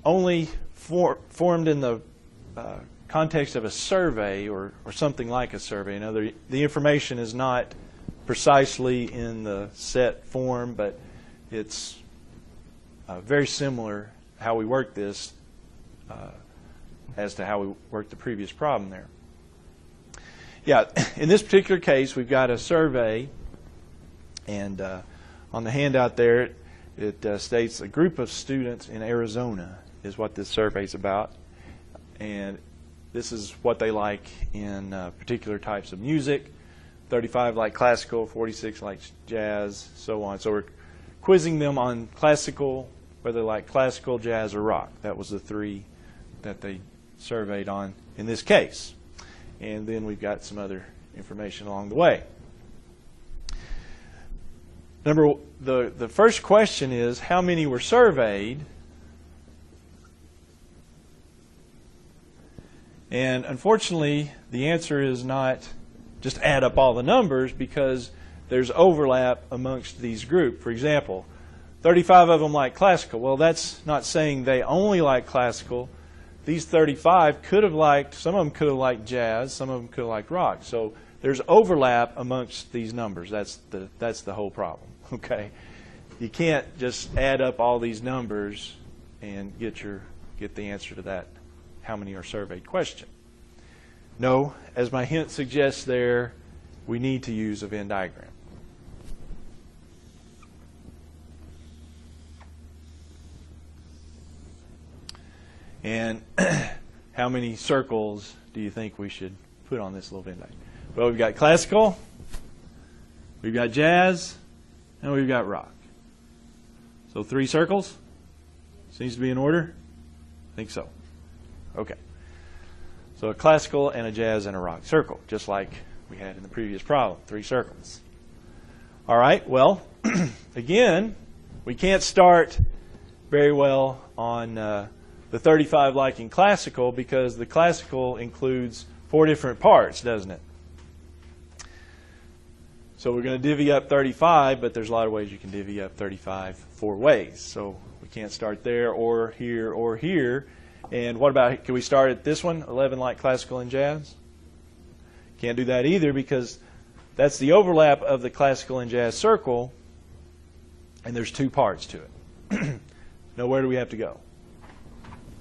only formed in the context of a survey or something like a survey. You know, the information is not precisely in the set form, but it's very similar how we work this as to how we worked the previous problem there. Yeah, in this particular case, we've got a survey, and on the handout there, it states a group of students in Arizona is what this survey is about, and this is what they like in particular types of music. 35 like classical, 46 like jazz, so on. So we're quizzing them on classical, whether they like classical, jazz, or rock. That was the three that they surveyed on in this case. And then we've got some other information along the way. The first question is, how many were surveyed? And unfortunately, the answer is not just add up all the numbers, because there's overlap amongst these groups. For example, 35 of them like classical. Well, that's not saying they only like classical. These 35 could have liked, some of them could have liked jazz, some of them could have liked rock. So there's overlap amongst these numbers. That's the whole problem. Okay, you can't just add up all these numbers and get the answer to that how many are surveyed question. No, as my hint suggests there, we need to use a Venn diagram. And how many circles do you think we should put on this little Venn diagram? Well, we've got classical, we've got jazz, and we've got rock. So 3 circles? Seems to be in order? I think so. Okay. So a classical and a jazz and a rock circle, just like we had in the previous problem, 3 circles. All right, well, again, we can't start very well on the 35 liking classical, because the classical includes 4 different parts, doesn't it? So we're going to divvy up 35, but there's a lot of ways you can divvy up 35 4 ways. So we can't start there or here or here. And what about, can we start at this one, 11 like classical and jazz? Can't do that either, because that's the overlap of the classical and jazz circle, and there's 2 parts to it. Now, where do we have to go?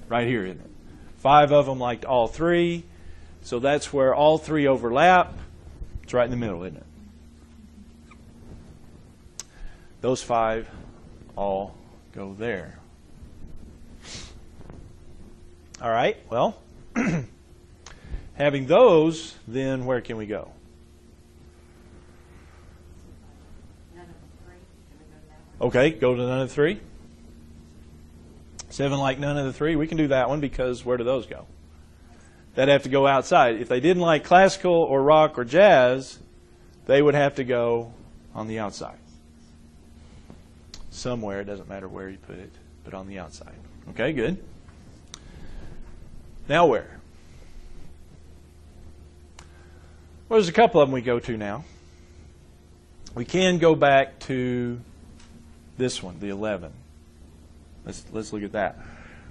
Right here, isn't it? 5 of them liked all 3, so that's where all 3 overlap. It's right in the middle, isn't it? Those 5 all go there. All right, well, having those, then where can we go? Okay, go to none of the 3. 7 like none of the 3. We can do that one, because where do those go? They'd have to go outside. If they didn't like classical or rock or jazz, they would have to go on the outside. Somewhere, it doesn't matter where you put it, but on the outside. Okay, good. Now where? Well, there's a couple of them we go to now. We can go back to this one, the 11. Let's look at that.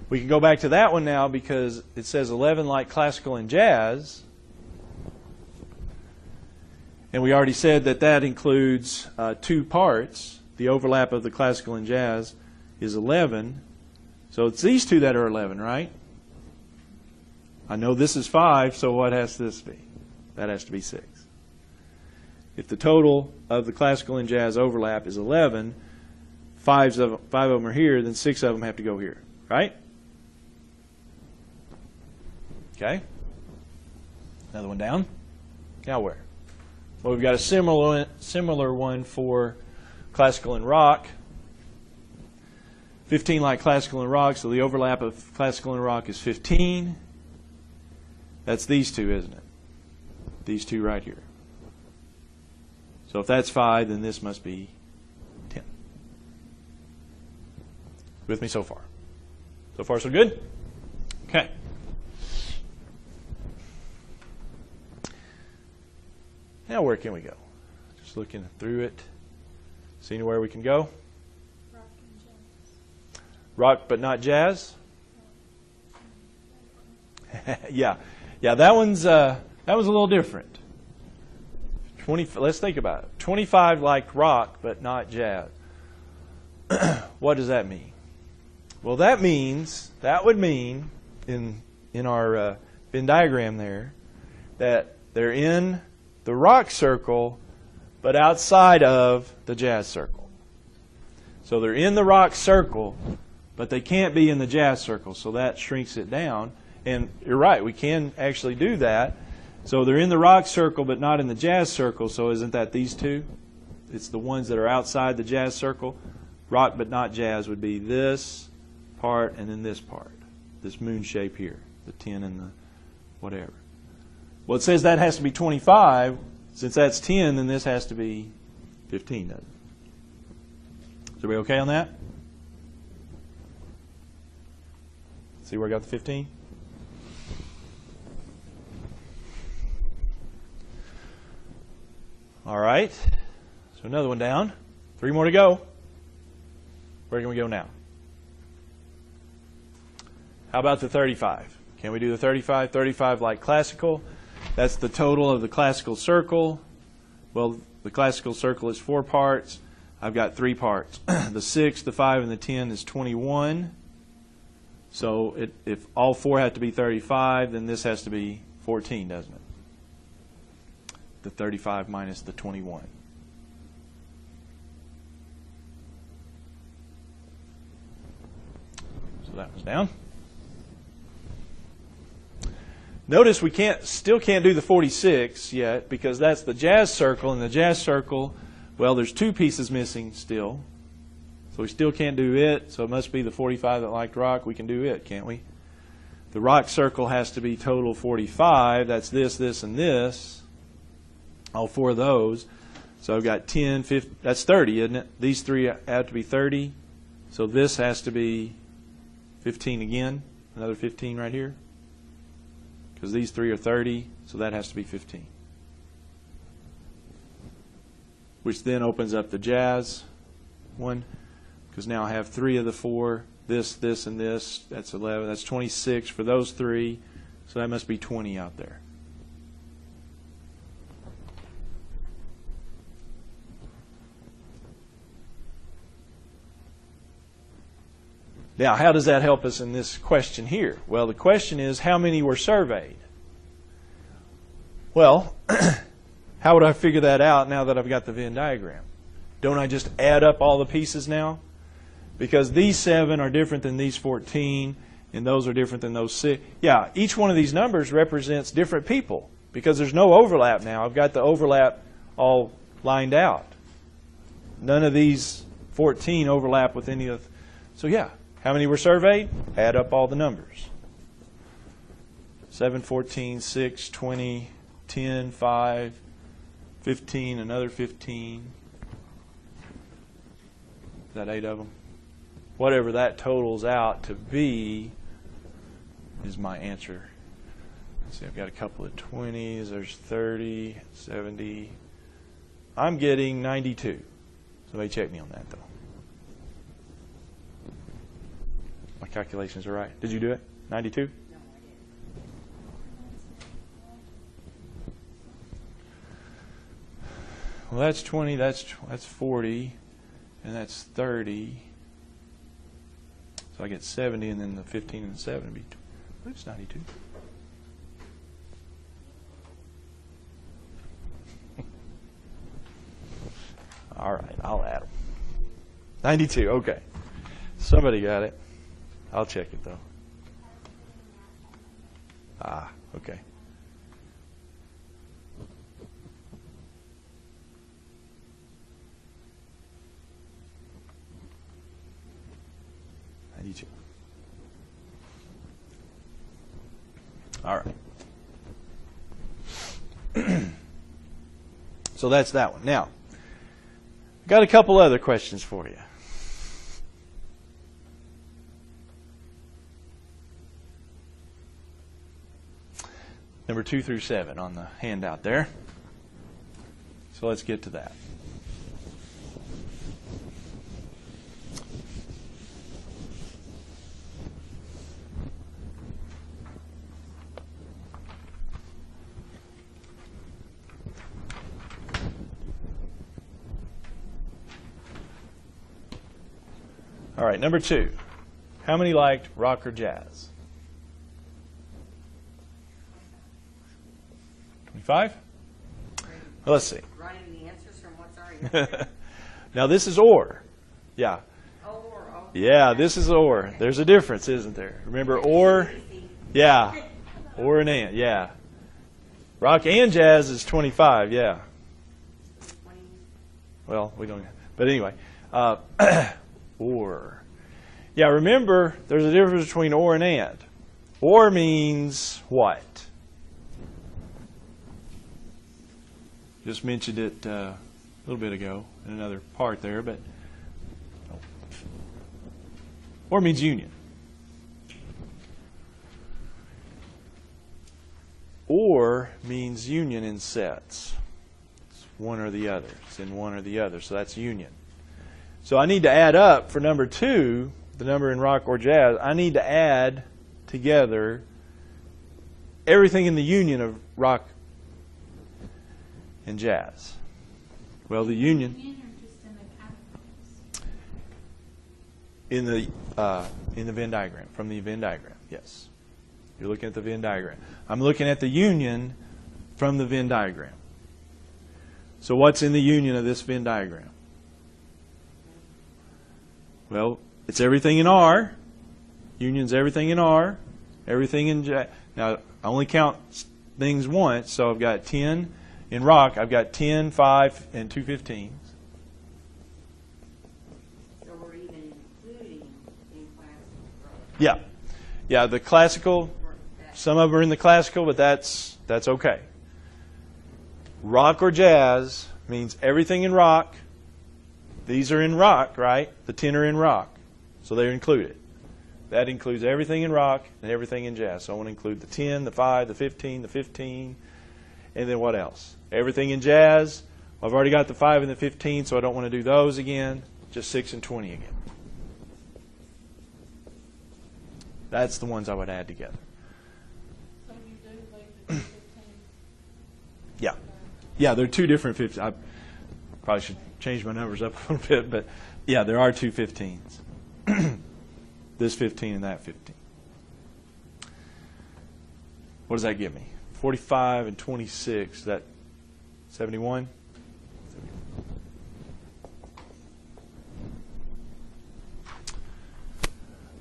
We can go back to that one now, because it says 11 like classical and jazz. And we already said that that includes 2 parts. The overlap of the classical and jazz is 11. So it's these 2 that are 11, right? I know this is 5, so what has this be? That has to be 6. If the total of the classical and jazz overlap is 11, 5 of them are here, then 6 of them have to go here, right? Okay. Another one down. Now where? Well, we've got a similar one for classical and rock. 15 like classical and rock, so the overlap of classical and rock is 15. That's these 2, isn't it? These 2 right here. So if that's 5, then this must be 10. With me so far? So far, so good? Okay. Now where can we go? Just looking through it. See anywhere we can go? Rock and jazz. Rock but not jazz? Yeah, that one's a little different. 20. Let's think about it. 25 like rock, but not jazz. What does that mean? Well, that would mean in our Venn diagram there that they're in the rock circle, but outside of the jazz circle. So they're in the rock circle, but they can't be in the jazz circle. So that shrinks it down. And you're right, we can actually do that. So they're in the rock circle, but not in the jazz circle. So isn't that these two? It's the ones that are outside the jazz circle. Rock, but not jazz would be this part and then this part. This moon shape here, the 10 and the whatever. Well, it says that has to be 25. Since that's 10, then this has to be 15, doesn't it? Is everybody okay on that? See where I got the 15? All right. So another one down. 3 more to go. Where can we go now? How about the 35? Can we do the 35? 35 like classical. That's the total of the classical circle. Well, the classical circle is 4 parts. I've got 3 parts. The 6, the 5, and the 10 is 21. So if all 4 have to be 35, then this has to be 14, doesn't it? The 35 minus the 21. So that was down. Notice we still can't do the 46 yet because that's the jazz circle, and the jazz circle, well, there's 2 pieces missing still. So we still can't do it, so it must be the 45 that liked rock. We can do it, can't we? The rock circle has to be total 45. That's this, this, and this. All 4 of those. So I've got 10, 15, that's 30, isn't it? These 3 have to be 30. So this has to be 15 again. Another 15 right here. Because these 3 are 30, so that has to be 15. Which then opens up the jazz one. Because now I have 3 of the 4. This, this, and this. That's 11. That's 26 for those 3. So that must be 20 out there. Now, how does that help us in this question here? Well, the question is, how many were surveyed? Well, how would I figure that out now that I've got the Venn diagram? Don't I just add up all the pieces now? Because these 7 are different than these 14, and those are different than those 6. Yeah, each one of these numbers represents different people because there's no overlap now. I've got the overlap all lined out. None of these 14 overlap with any of... So yeah. How many were surveyed? Add up all the numbers. 7, 14, 6, 20, 10, 5, 15, another 15. Is that 8 of them? Whatever that totals out to be is my answer. Let's see, I've got a couple of 20s. There's 30, 70. I'm getting 92. Somebody check me on that, though. My calculations are right. Did you do it? 92? No, I didn't. Well, that's 20, that's 40, and that's 30. So I get 70, and then the 15 and the 7 would be, it's 92. All right, I'll add them. 92, okay. Somebody got it. I'll check it, though. Ah, okay. I need you. All right. So that's that one. Now, I've got a couple other questions for you. Number 2 through 7 on the handout there. So let's get to that. All right, number 2. How many liked rock or jazz? 25? Well, let's see. Writing the answers from what's already Now this is or. Yeah. Oh. Yeah, this is or. There's a difference, isn't there? Remember or? Yeah. Or and. Yeah. Rock and jazz is 25. Yeah. 20. Well, we don't. But anyway, or. Yeah, remember, there's a difference between or and. Or means what? Just mentioned it a little bit ago in another part there, but or means union. Or means union in sets. It's one or the other. It's in one or the other, so that's union. So I need to add up for number 2, the number in rock or jazz. I need to add together everything in the union of rock and jazz. Well, the union in the Venn diagram, from the Venn diagram. Yes, you're looking at the Venn diagram. I'm looking at the union from the Venn diagram. So what's in the union of this Venn diagram? Well, it's everything in R. Union's everything in R, everything in jazz. Now, I only count things once, so I've got 10. In rock, I've got 10, 5, and 2 15s. So we're even including in classical. Yeah. Yeah, the classical, some of them are in the classical, but that's okay. Rock or jazz means everything in rock. These are in rock, right? The 10 are in rock, so they're included. That includes everything in rock and everything in jazz. So I want to include the 10, the 5, the 15, the 15, and then what else? Everything in jazz. I've already got the 5 and the 15, so I don't want to do those again. Just 6 and 20 again. That's the ones I would add together. So you do leave the 15? Yeah. Yeah, they're 2 different 15s. I probably should change my numbers up a little bit, but yeah, there are 2 15s. This 15 and that 15. What does that give me? 45 and 26. Is that 71?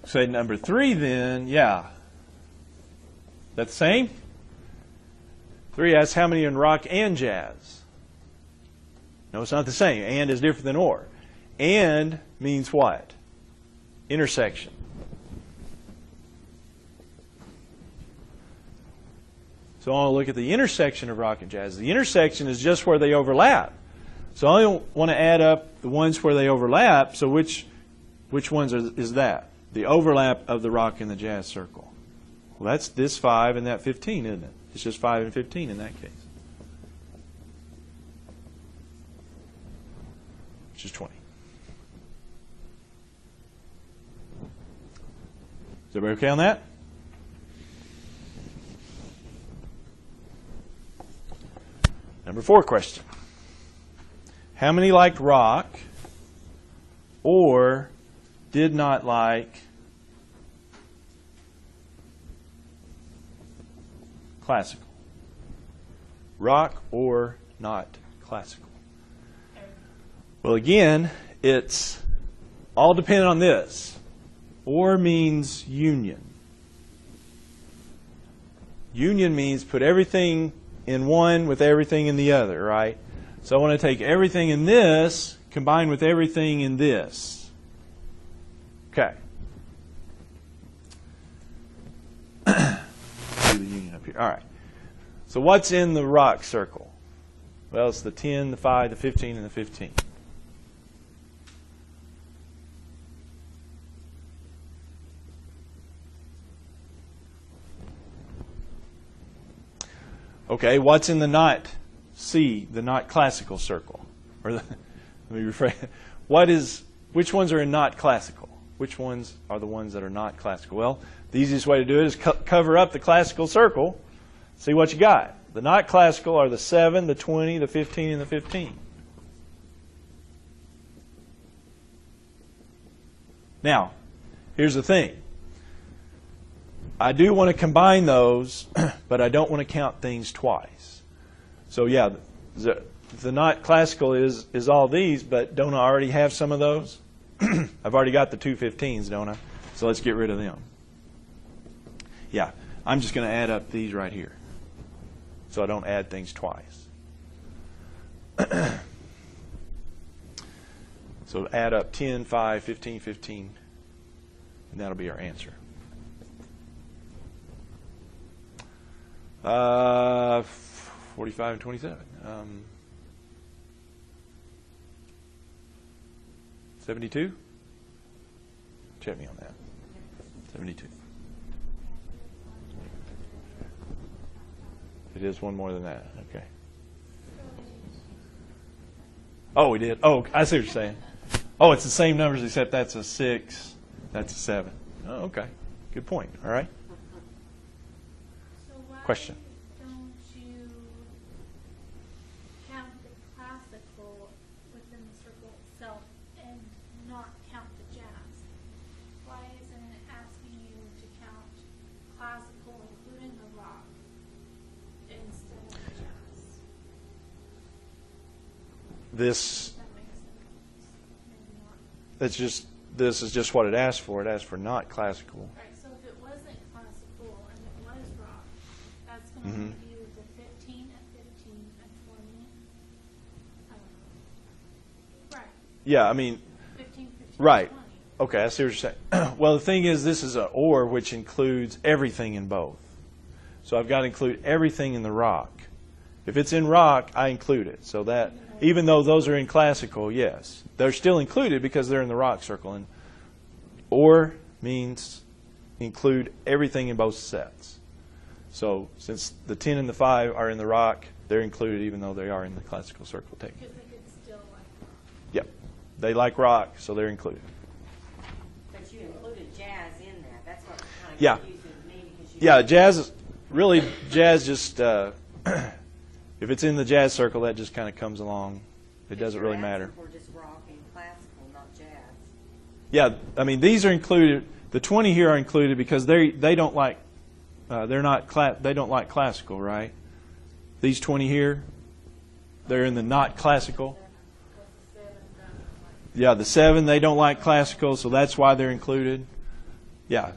Say number 3 then, yeah. That the same? 3 asks how many in rock and jazz. No, it's not the same. And is different than or. And means what? Intersection. So I want to look at the intersection of rock and jazz. The intersection is just where they overlap. So I only want to add up the ones where they overlap. So which ones is that? The overlap of the rock and the jazz circle. Well, that's this 5 and that 15, isn't it? It's just 5 and 15 in that case. Which is 20. Is everybody okay on that? Number 4 question. How many liked rock or did not like classical? Rock or not classical? Well, again, it's all dependent on this. Or means union. Union means put everything in one with everything in the other, right? So I want to take everything in this, combine with everything in this. Okay. Do the union up here. All right. So what's in the rock circle? Well, it's the 10, the 5, the 15, and the 15. Okay, what's in the not C, the not classical circle? Or let me rephrase. Which ones are in not classical? Which ones are the ones that are not classical? Well, the easiest way to do it is cover up the classical circle. See what you got. The not classical are the 7, the 20, the 15, and the 15. Now, here's the thing. I do want to combine those, but I don't want to count things twice. So yeah, the not classical is all these, but don't I already have some of those? I've already got the 215s, don't I? So let's get rid of them. Yeah, I'm just going to add up these right here, so I don't add things twice. So add up 10, 5, 15, 15, and that'll be our answer. 45 and 27. 72? Check me on that. 72. It is one more than that. Okay. Oh, we did. Oh, I see what you're saying. Oh, it's the same numbers except that's a 6, that's a 7. Oh, okay. Good point. All right. So why Question. don't you count the classical within the circle itself and not count the jazz? Why isn't it asking you to count classical including the rock instead of the jazz? This That makes sense. Maybe not. this is just what it asked for. It asked for not classical. Right, so if it wasn't classical and it was rock, that's going to give you the 15 at 15 at 20. I don't know. Right, Yeah, I mean, 15, 15, right. 20. Okay, I see what you're saying. Well, the thing is, this is an or, which includes everything in both. So I've got to include everything in the rock. If it's in rock, I include it. So that, even though those are in classical, yes, they're still included because they're in the rock circle. And or means include everything in both sets. So since the 10 and the 5 are in the rock, they're included even though they are in the classical circle technically. Because they could still like Yep. They like rock, so they're included. But you included jazz in that. That's what kind of Yeah. confuses me because you. Yeah, jazz, really, jazz just, if it's in the jazz circle, that just kind of comes along. It doesn't really matter. Or just rock and classical, not jazz. Yeah, I mean, these are included. The 20 here are included because they don't like, they don't like classical, right? These 20 here, they're in the not classical. Yeah, the 7, they don't like classical, so that's why they're included. Yeah.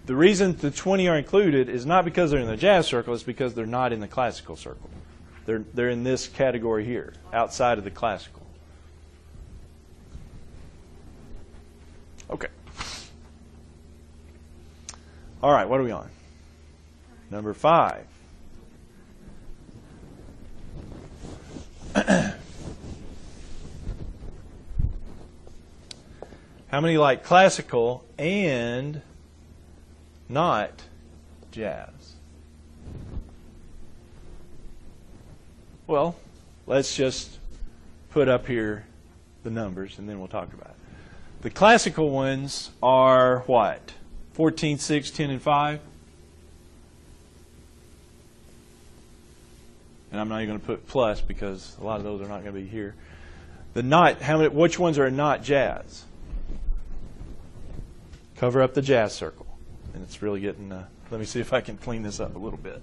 The reason the 20 are included is not because they're in the jazz circle, it's because they're not in the classical circle. They're in this category here, outside of the classical. Okay. All right, what are we on? Number 5. How many like classical and not jazz? Well, let's just put up here the numbers and then we'll talk about it. The classical ones are what? 14, 6, 10, and 5? And I'm not even going to put plus because a lot of those are not going to be here. The not, which ones are not jazz? Cover up the jazz circle. And it's really getting, let me see if I can clean this up a little bit.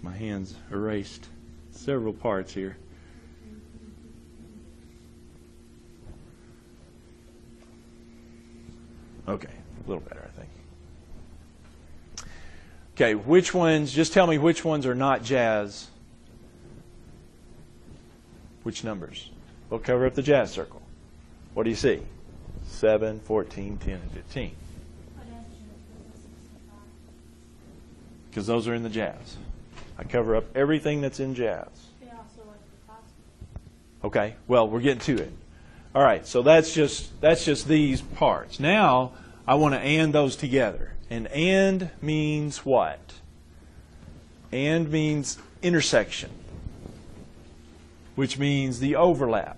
My hands erased several parts here. Okay, a little better, I think. Okay, which ones, just tell me which ones are not jazz. Which numbers? We'll cover up the jazz circle. What do you see? 7, 14, 10, and 15. Because those are in the jazz. I cover up everything that's in jazz. They also like the classical. Okay, well, we're getting to it. All right, so that's just these parts. Now, I want to and those together. And means what? And means intersection, which means the overlap.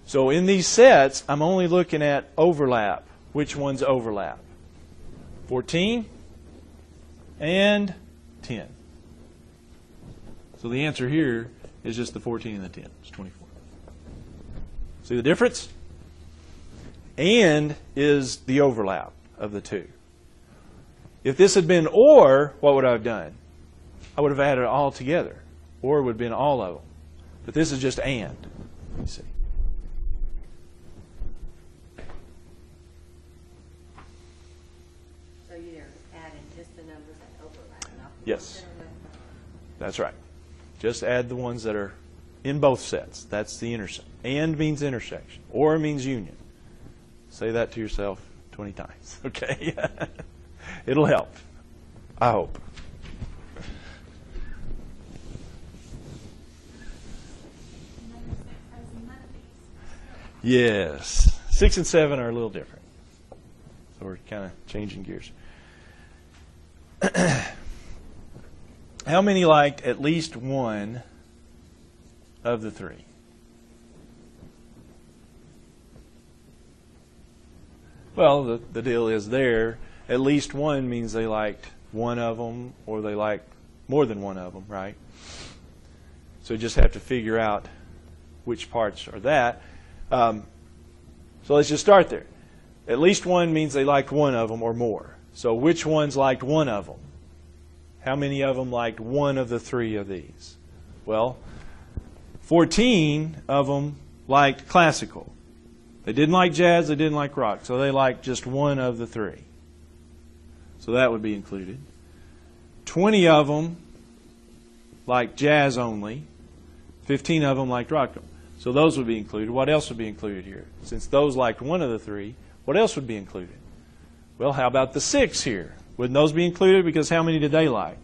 So in these sets, I'm only looking at overlap. Which ones overlap? 14 and 10. So the answer here is just the 14 and the 10. It's 24. See the difference? And is the overlap of the two. If this had been or, what would I have done? I would have added it all together. Or would have been all of them. But this is just and. You see. So you're adding just the numbers that overlap, not the Yes. ones that are left out. That's right. Just add the ones that are in both sets. That's the intersection. And means intersection. Or means union. Say that to yourself 20 times. Okay? It'll help. I hope. Number 6 has none of these. Yes. 6 and 7 are a little different. So we're kind of changing gears. How many liked at least one of the three? Well, the deal is there. At least one means they liked one of them or they liked more than one of them, right? So you just have to figure out which parts are that. So let's just start there. At least one means they liked one of them or more. So which ones liked one of them? How many of them liked one of the three of these? Well, 14 of them liked classical. They didn't like jazz, they didn't like rock, so they liked just one of the three. So that would be included. 20 of them liked jazz only. 15 of them liked rock. So those would be included. What else would be included here? Since those liked one of the three, what else would be included? Well, how about the 6 here? Wouldn't those be included? Because how many did they like?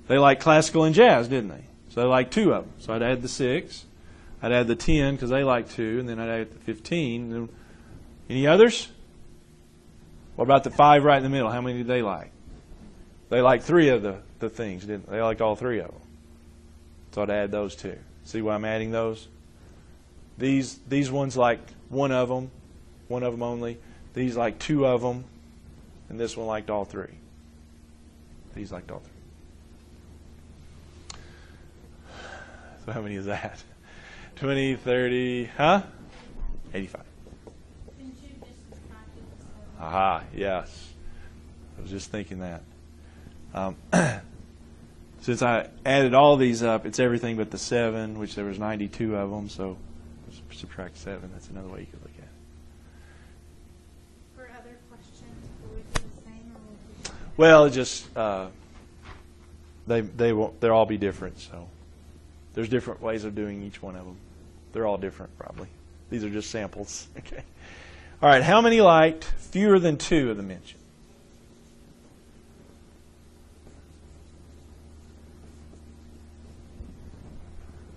They liked classical and jazz, didn't they? So they liked 2 of them. So I'd add the 6. I'd add the 10 because they like 2, and then I'd add the 15. Any others? What about the 5 right in the middle? How many did they like? They liked 3 of the things, didn't they? They liked all 3 of them. So I'd add those 2. See why I'm adding those? These ones liked one of them only. These liked 2 of them, and this one liked all 3. These liked all 3. So how many is that? 20, 30, huh? 85. Didn't you just subtract it to 7? Aha, yes. I was just thinking that. Since I added all these up, it's everything but the 7, which there was 92 of them, so subtract 7. That's another way you could look at it. For other questions, will we do the same or will we do? Well, it just they'll all be different, so there's different ways of doing each one of them. They're all different, probably. These are just samples. Okay. All right. How many liked fewer than 2 of the mentioned?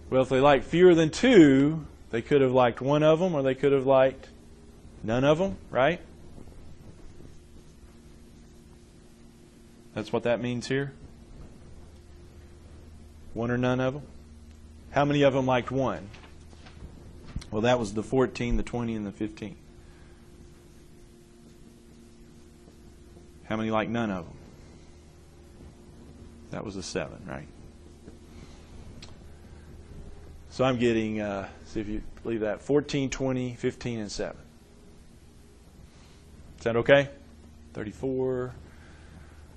Well, if they liked fewer than 2, they could have liked one of them, or they could have liked none of them, right? That's what that means here. One or none of them. How many of them liked 1? Well, that was the 14, the 20, and the 15. How many liked none of them? That was the 7, right? So I'm getting, see if you leave that, 14, 20, 15, and 7. Is that okay? 34,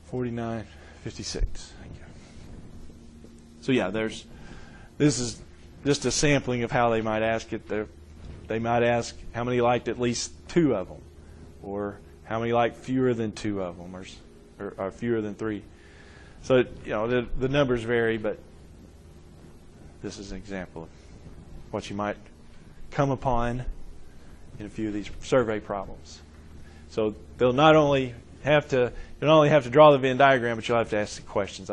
49, 56. Thank you. So yeah, this is just a sampling of how they might ask it. They might ask how many liked at least 2 of them, or how many liked fewer than 2 of them, or fewer than 3. So the numbers vary, but this is an example of what you might come upon in a few of these survey problems. So you'll not only have to draw the Venn diagram, but you'll have to ask the questions.